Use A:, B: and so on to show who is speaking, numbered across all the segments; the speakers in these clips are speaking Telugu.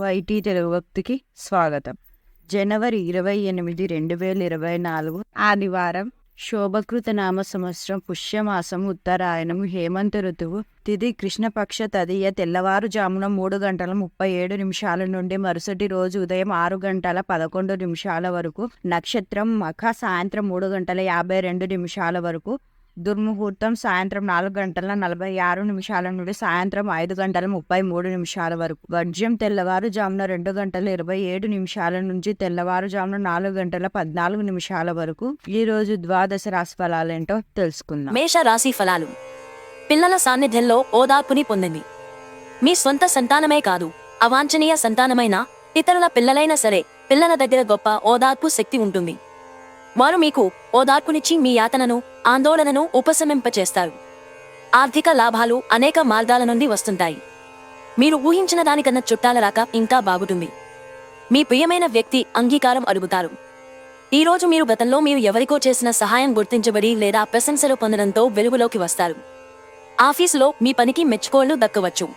A: వైటీ తెలుగు భక్తికి స్వాగతం. జనవరి 28, 2024 ఆదివారం. శోభకృత నామ సంవత్సరం, పుష్యమాసం, ఉత్తరాయణం, హేమంత ఋతువు. తిథి కృష్ణపక్ష తదియ. తెల్లవారుజామున 3:37 నుండి మరుసటి రోజు ఉదయం 6:11 వరకు. నక్షత్రం మఖ. సాయంత్రం 3:52 వరకు. దుర్ముహూర్తం సాయంత్రం 4:46 నుండి సాయంత్రం 5:33 వరకు. వర్జ్యం తెల్లవారుజామున 2:27 నుంచి తెల్లవారుజామున 4:14 వరకు. ఈ రోజు ద్వాదశ రాశి ఫలాలేంటో తెలుసుకుందాం.
B: మేష రాశి ఫలాలు. పిల్లల సాన్నిధ్యంలో ఓదార్పుని పొందండి. మీ సొంత సంతానమే కాదు, అవాంఛనీయ సంతానమైన ఇతరుల పిల్లలైనా సరే పిల్లల దగ్గర గొప్ప ఓదార్పు శక్తి ఉంటుంది. వారు మీకు ఓదార్పునిచ్చి మీ యాతనను, ఆందోళనను ఉపశమింపచేస్తారు. ఆర్థిక లాభాలు అనేక మార్గాల నుండి వస్తుంటాయి. మీరు ఊహించిన దానికన్నా చుట్టాల రాక ఇంకా బాగుంటుంది. మీ ప్రియమైన వ్యక్తి అంగీకారం అడుగుతారు. ఈ రోజు మీరు గతంలో మీరు ఎవరికో చేసిన సహాయం గుర్తించబడి లేదా ప్రశంసలు పొందడంతో వెలుగులోకి వస్తారు. ఆఫీసులో మీ పనికి మెచ్చుకోళ్లు దక్కవచ్చు.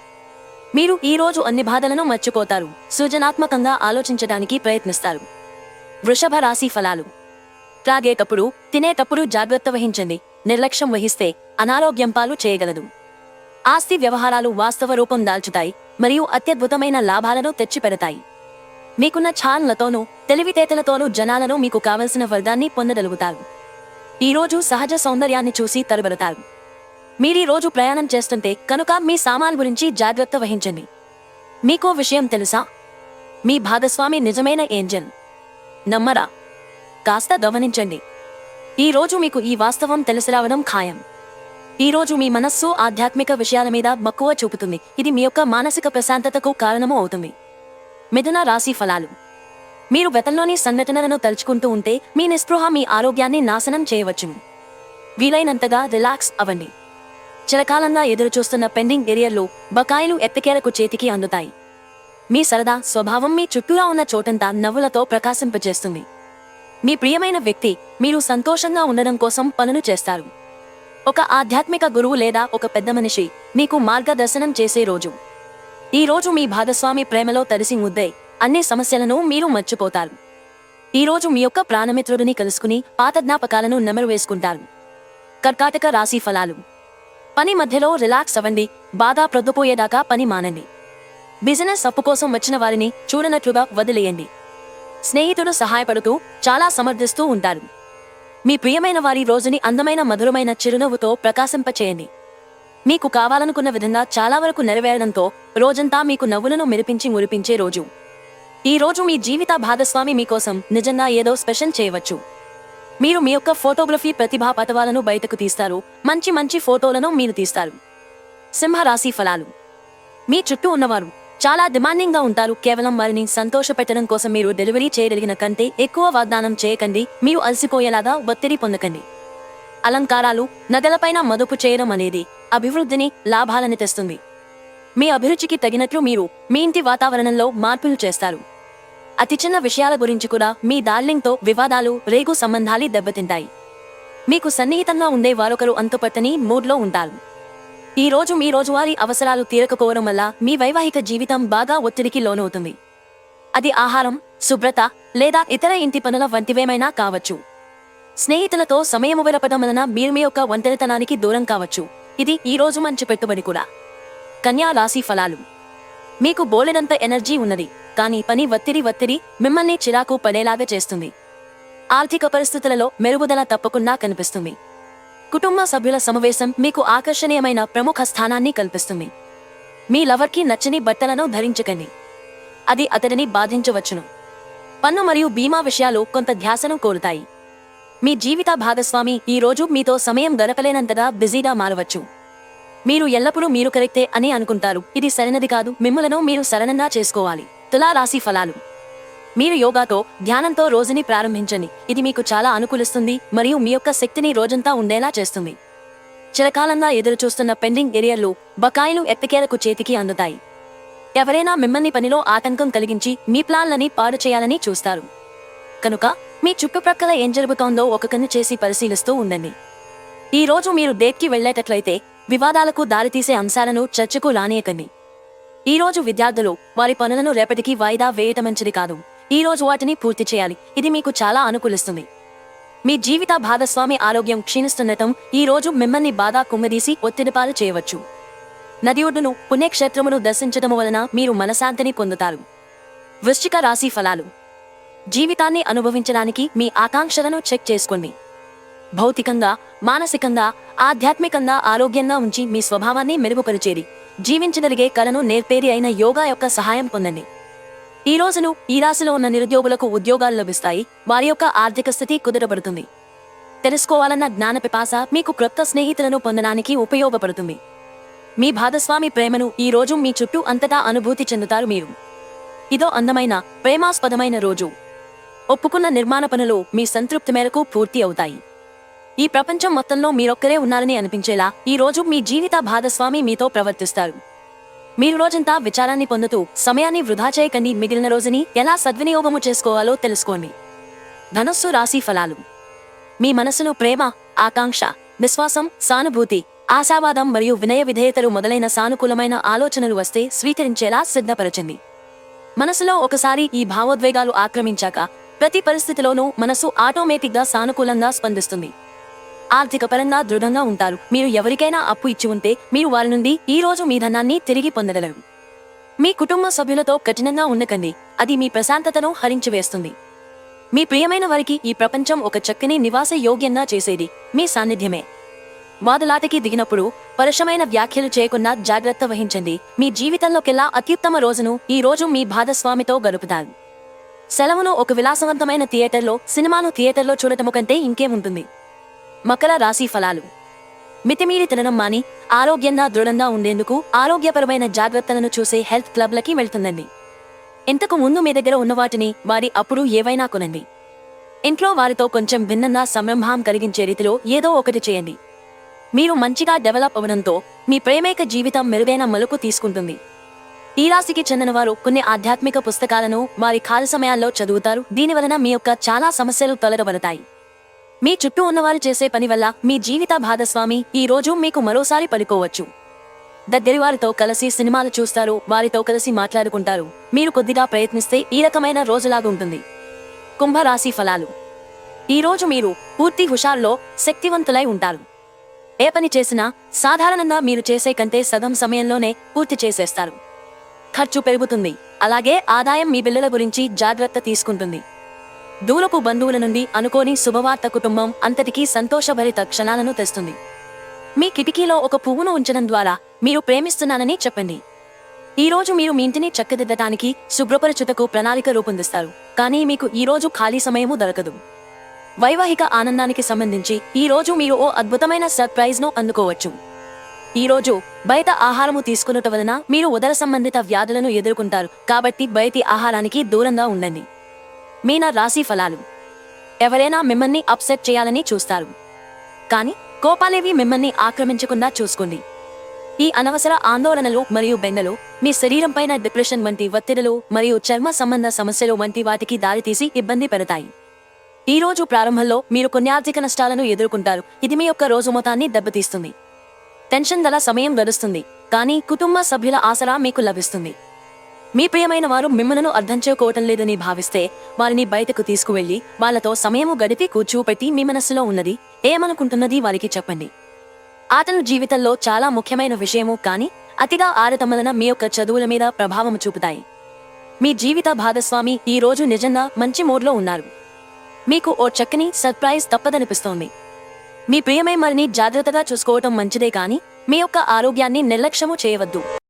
B: మీరు ఈ రోజు అన్ని బాధలను మర్చిపోతారు. సృజనాత్మకంగా ఆలోచించడానికి ప్రయత్నిస్తారు. వృషభ రాశి ఫలాలు. త్రాగేటప్పుడు, తినేటప్పుడు జాగ్రత్త వహించండి. నిర్లక్ష్యం వహిస్తే అనారోగ్యం పాలు చేయగలదు. ఆస్తి వ్యవహారాలు వాస్తవ రూపం దాల్చుతాయి మరియు అత్యద్భుతమైన లాభాలను తెచ్చిపెడతాయి. మీకున్న ఛాన్లతోనూ తెలివితేటలతోనూ జనాలను మీకు కావలసిన వర్గాన్ని పొందగలుగుతారు. ఈరోజు సహజ సౌందర్యాన్ని చూసి తరబడతారు. మీరీ రోజు ప్రయాణం చేస్తుంటే కనుక మీ సామాన్ గురించి జాగ్రత్త వహించండి. మీకో విషయం తెలుసా? మీ భాగస్వామి నిజమైన ఏంజెల్. నమ్మరా? కాస్త గమనించండి. ఈ రోజు మీకు ఈ వాస్తవం తెలిసిరావడం ఖాయం. ఈ రోజు మీ మనస్సు ఆధ్యాత్మిక విషయాల మీద మక్కువ చూపుతుంది. ఇది మీ యొక్క మానసిక ప్రశాంతతకు కారణము అవుతుంది. మిథున రాశి ఫలాలు. మీరు గతంలోని సంఘటనలను తలుచుకుంటూ ఉంటే మీ నిస్పృహ మీ ఆరోగ్యాన్ని నాశనం చేయవచ్చును. వీలైనంతగా రిలాక్స్ అవ్వండి. చిరకాలంగా ఎదురుచూస్తున్న పెండింగ్ ఏరియాల్లో బకాయిలు ఎట్టకేలకు చేతికి అందుతాయి. మీ సరదా స్వభావం మీ చుట్టూరా ఉన్న చోటంతా నవ్వులతో ప్రకాశింపజేస్తుంది. మీ ప్రియమైన వ్యక్తి మీరు సంతోషంగా ఉండడం కోసం పనులు చేస్తారు. ఒక ఆధ్యాత్మిక గురువు లేదా ఒక పెద్ద మనిషి మీకు మార్గదర్శనం చేసే రోజు. ఈ రోజు మీ భాగస్వామి ప్రేమలో తడిసి ముద్దై అన్ని సమస్యలను మీరు మర్చిపోతారు. ఈ రోజు మీ యొక్క ప్రాణమిత్రుడిని కలుసుకుని పాత జ్ఞాపకాలను నెమరు వేసుకుంటారు. కర్కాటక రాశి ఫలాలు. పని మధ్యలో రిలాక్స్ అవ్వండి. బాగా ప్రొద్దుపోయేదాకా పని మానండి. బిజినెస్ అప్పు కోసం వచ్చిన వారిని చూడనట్లుగా వదిలేయండి. స్నేహితుడు సహాయపడుతూ చాలా సమర్థిస్తూ ఉంటారు. మీ ప్రియమైన వారి రోజుని అందమైన మధురమైన చిరునవ్వుతో ప్రకాశింపచేయండి. మీకు కావాలనుకున్న విధంగా చాలా వరకు నెరవేరడంతో రోజంతా మీకు నవ్వులను మెరిపించి మురిపించే రోజు. ఈ రోజు మీ జీవిత భాగస్వామి మీకోసం నిజంగా ఏదో స్పెషల్ చేయవచ్చు. మీరు మీ యొక్క ఫోటోగ్రఫీ ప్రతిభా పటవాలను బయటకు తీస్తారు. మంచి మంచి ఫోటోలను మీరు తీస్తారు. సింహరాశి ఫలాలు. మీ చుట్టూ ఉన్నవారు చాలా డిమాండింగ్ గా ఉంటారు. కేవలం వారిని సంతోషపెట్టడం కోసం మీరు డెలివరీ చేయగలిగిన కంటే ఎక్కువ వాగ్దానం చేయకండి. మీరు అలసిపోయేలాగా ఒత్తిడి పొందకండి. అలంకారాలు, నగలపైన మదుపు చేయడం అనేది అభివృద్ధిని, లాభాలని తెస్తుంది. మీ అభిరుచికి తగినట్లు మీరు మీ ఇంటి వాతావరణంలో మార్పులు చేస్తారు. అతి చిన్న విషయాల గురించి కూడా మీ డార్లింగ్తో వివాదాలు, రేగు సంబంధాలు దెబ్బతింటాయి. మీకు సన్నిహితంగా ఉండే వారొకరు అంతుపట్టని మూడ్లో ఉంటారు. ఈ రోజు మీ రోజువారీ అవసరాలు తీరకపోవడం వల్ల మీ వైవాహిక జీవితం బాగా ఒత్తిడికి లోనవుతుంది. అది ఆహారం, శుభ్రత లేదా ఇతర ఇంటి పనుల వంటివేమైనా కావచ్చు. స్నేహితులతో సమయము గడపడం వలన మీరు మీ యొక్క ఒంటరితనానికి దూరం కావచ్చు. ఇది ఈ రోజు మంచి పెట్టుబడి కూడా. కన్యా రాశి ఫలాలు. మీకు బోలెడంత ఎనర్జీ ఉన్నది, కానీ పని ఒత్తిడి మిమ్మల్ని చిరాకు పడేలాగా చేస్తుంది. ఆర్థిక పరిస్థితులలో మెరుగుదల తప్పకుండా కనిపిస్తుంది. కుటుంబ సభ్యుల సమావేశం మీకు ఆకర్షణీయమైన ప్రముఖ స్థానాన్ని కల్పిస్తుంది. మీ లవర్కి నచ్చని బట్టలను ధరించకండి. అది అతడిని బాధించవచ్చును. పన్ను మరియు బీమా విషయాలు కొంత ధ్యాసను కోరుతాయి. మీ జీవిత భాగస్వామి ఈ రోజు మీతో సమయం గడపలేనంతగా బిజీగా మారవచ్చు. మీరు ఎల్లప్పుడూ మీరు కరెక్టే అని అనుకుంటారు. ఇది సరైనది కాదు. మిమ్మలను మీరు సరళంగా చేసుకోవాలి. తులా రాశి ఫలాలు. మీరు యోగాతో, ధ్యానంతో రోజుని ప్రారంభించండి. ఇది మీకు చాలా అనుకూలిస్తుంది మరియు మీ యొక్క శక్తిని రోజంతా ఉండేలా చేస్తుంది. చిరకాలంగా ఎదురుచూస్తున్న పెండింగ్ ఏరియాల్లో బకాయిలు ఎట్టకేలకు చేతికి అందుతాయి. ఎవరైనా మిమ్మల్ని పనిలో ఆటంకం కలిగించి మీ ప్లాన్లని పాడు చేయాలని చూస్తారు. కనుక మీ చుట్టుప్రక్కల ఏం జరుగుతోందో ఒక కన్ను చేసి పరిశీలిస్తూ ఉండండి. ఈ రోజు మీరు డేట్కి వెళ్లేటట్లయితే వివాదాలకు దారితీసే అంశాలను చర్చకు రానియకండి. ఈ రోజు విద్యార్థులు వారి పనులను రేపటికి వాయిదా వేయటం మంచిది కాదు. ఈ రోజు వాటిని పూర్తి చేయాలి. ఇది మీకు చాలా అనుకూలిస్తుంది. మీ జీవిత భాగస్వామి ఆరోగ్యం క్షీణిస్తుండటం ఈ రోజు మిమ్మల్ని బాగా కుంగదీసి ఒత్తిడిపాలు చేయవచ్చు. నది ఒడ్డును పుణ్యక్షేత్రమును దర్శించటం వలన మీరు మనశాంతిని పొందుతారు. వృశ్చిక రాశి ఫలాలు. జీవితాన్ని అనుభవించడానికి మీ ఆకాంక్షలను చెక్ చేసుకోండి. భౌతికంగా, మానసికంగా, ఆధ్యాత్మికంగా ఆరోగ్యంగా ఉంచి మీ స్వభావాన్ని మెరుగుపరిచేది జీవించగలిగే కళను నేర్పేది అయిన యోగా యొక్క సహాయం పొందండి. ఈ రోజును ఈ రాశిలో ఉన్న నిరుద్యోగులకు ఉద్యోగాలు లభిస్తాయి. వారి యొక్క ఆర్థిక స్థితి కుదుటపడుతుంది. తెలుసుకోవాలన్న జ్ఞాన పిపాస మీకు క్రొత్త స్నేహితులను పొందడానికి ఉపయోగపడుతుంది. మీ భాగస్వామి ప్రేమను ఈ రోజు మీ చుట్టూ అంతటా అనుభూతి చెందుతారు మీరు. ఇదో అందమైన, ప్రేమాస్పదమైన రోజు. ఒప్పుకున్న నిర్మాణ పనులు మీ సంతృప్తి మేరకు పూర్తి అవుతాయి. ఈ ప్రపంచం మొత్తంలో మీరొక్కరే ఉన్నారని అనిపించేలా ఈ రోజు మీ జీవిత భాగస్వామి మీతో ప్రవర్తిస్తారు. మీరు రోజంతా విచారాన్ని పొందుతూ సమయాన్ని వృధా చేయకండి. మిగిలిన రోజుని ఎలా సద్వినియోగము చేసుకోవాలో తెలుసుకోండి. ధనుస్సు రాశి ఫలాలు. మీ మనసును ప్రేమ, ఆకాంక్ష, విశ్వాసం, సానుభూతి, ఆశావాదం మరియు వినయ విధేయతలు మొదలైన సానుకూలమైన ఆలోచనలు వస్తే స్వీకరించేలా సిద్ధపరచండి. మనసులో ఒకసారి ఈ భావోద్వేగాలు ఆక్రమించాక ప్రతి పరిస్థితిలోనూ మనసు ఆటోమేటిక్గా సానుకూలంగా స్పందిస్తుంది. ఆర్థిక పరంగా దృఢంగా ఉంటారు. మీరు ఎవరికైనా అప్పు ఇచ్చి ఉంటే మీరు వారి నుండి ఈ రోజు మీ ధనాన్ని తిరిగి పొందగలరు. మీ కుటుంబ సభ్యులతో కఠినంగా ఉండకండి. అది మీ ప్రశాంతతను హరించివేస్తుంది. మీ ప్రియమైన వారికి ఈ ప్రపంచం ఒక చక్కని నివాస యోగ్యంగా చేసేది మీ సాన్నిధ్యమే. వాదులాటకి దిగినప్పుడు పరుషమైన వ్యాఖ్యలు చేయకుండా జాగ్రత్త వహించండి. మీ జీవితంలోకెల్లా అత్యుత్తమ రోజును ఈ రోజు మీ భాగస్వామితో గడుపుతారు. సెలవును ఒక విలాసవంతమైన థియేటర్లో, సినిమాను థియేటర్లో చూడటము కంటే ఇంకేముంటుంది. మకర రాశి ఫలాలు. మితిమీరి తినడం మాని ఆరోగ్యంగా దృఢంగా ఉండేందుకు ఆరోగ్యపరమైన జాగ్రత్తలను చూసే హెల్త్ క్లబ్లకి వెళ్తుందండి. ఇంతకు ముందు మీ దగ్గర ఉన్న వాటిని వారి అప్పుడు ఏవైనా కొనండి. ఇంట్లో వారితో కొంచెం భిన్నంగా సంరంభం కలిగించే రీతిలో ఏదో ఒకటి చేయండి. మీరు మంచిగా డెవలప్ అవడంతో మీ ప్రేమైక జీవితం మెరుగైన మలుపు తీసుకుంటుంది. ఈ రాశికి చెందిన వారు కొన్ని ఆధ్యాత్మిక పుస్తకాలను వారి ఖాళీ సమయాల్లో చదువుతారు. దీనివలన మీ యొక్క చాలా సమస్యలు తొలగబడతాయి. మీ చుట్టూ ఉన్నవారు చేసే పని వల్ల మీ జీవిత భాగస్వామి ఈ రోజు మీకు మరోసారి పడుకోవచ్చు. దగ్గరి వారితో కలిసి సినిమాలు చూస్తారు, వారితో కలిసి మాట్లాడుకుంటారు. మీరు కొద్దిగా ప్రయత్నిస్తే ఈ రకమైన రోజులాగుంటుంది. కుంభరాశి ఫలాలు. ఈ రోజు మీరు పూర్తి హుషారులో శక్తివంతులై ఉంటారు. ఏ పని చేసినా సాధారణంగా మీరు చేసే కంటే సగం సమయంలోనే పూర్తి చేసేస్తారు. ఖర్చు పెరుగుతుంది. అలాగే ఆదాయం మీ బిల్లుల గురించి జాగ్రత్త తీసుకుంటుంది. దూరపు బంధువుల నుండి అనుకోని శుభవార్త కుటుంబం అంతటికీ సంతోషభరిత క్షణాలను తెస్తుంది. మీ కిటికీలో ఒక పువ్వును ఉంచడం ద్వారా మీరు ప్రేమిస్తున్నానని చెప్పండి. ఈ రోజు మీరు మీ ఇంటిని చక్కదిద్దటానికి, శుభ్రపరచుటకు ప్రణాళిక రూపొందిస్తారు. కానీ మీకు ఈ రోజు ఖాళీ సమయము దొరకదు. వైవాహిక ఆనందానికి సంబంధించి ఈ రోజు మీరు ఓ అద్భుతమైన సర్ప్రైజ్ ను అందుకోవచ్చు. ఈ రోజు బయట ఆహారము తీసుకున్నట వలన మీరు ఉదర సంబంధిత వ్యాధులను ఎదుర్కొంటారు. కాబట్టి బయటి ఆహారానికి దూరంగా ఉండండి. మీన రాశి ఫలాలు. ఎవరైనా మిమ్మల్ని అప్సెట్ చేయాలని చూస్తారు. కానీ కోపాలేవి మిమ్మల్ని ఆక్రమించకుండా చూసుకోండి. ఈ అనవసర ఆందోళనలు మరియు బెంగలు మీ శరీరంపైన డిప్రెషన్ వంటి ఒత్తిడులు మరియు చర్మ సంబంధ సమస్యలు వంటి వాటికి దారితీసి ఇబ్బంది పెడతాయి. ఈ రోజు ప్రారంభంలో మీరు కొన్ని ఆర్థిక నష్టాలను ఎదుర్కొంటారు. ఇది మీ యొక్క రోజు మొత్తాన్ని దెబ్బతీస్తుంది. టెన్షన్ గల సమయం గడుస్తుంది. కానీ కుటుంబ సభ్యుల ఆసరా మీకు లభిస్తుంది. మీ ప్రియమైన వారు మిమ్మల్ని అర్థం చేసుకోవటం లేదని భావిస్తే వారిని బయటకు తీసుకువెళ్లి వాళ్లతో సమయము గడిపి కూర్చోపెట్టి మీ మనస్సులో ఉన్నది ఏమనుకుంటున్నది వారికి చెప్పండి. ఆటలు జీవితంలో చాలా ముఖ్యమైన విషయము. కానీ అతిగా ఆడటం వలన మీ యొక్క చదువుల మీద ప్రభావం చూపుతాయి. మీ జీవిత భాగస్వామి ఈ రోజు నిజంగా మంచి మూడ్లో ఉన్నారు. మీకు ఓ చక్కని సర్ప్రైజ్ తప్పదనిపిస్తోంది. మీ ప్రియమైన వారిని జాగ్రత్తగా చూసుకోవటం మంచిదే. కానీ మీ యొక్క ఆరోగ్యాన్ని నిర్లక్ష్యము చేయవద్దు.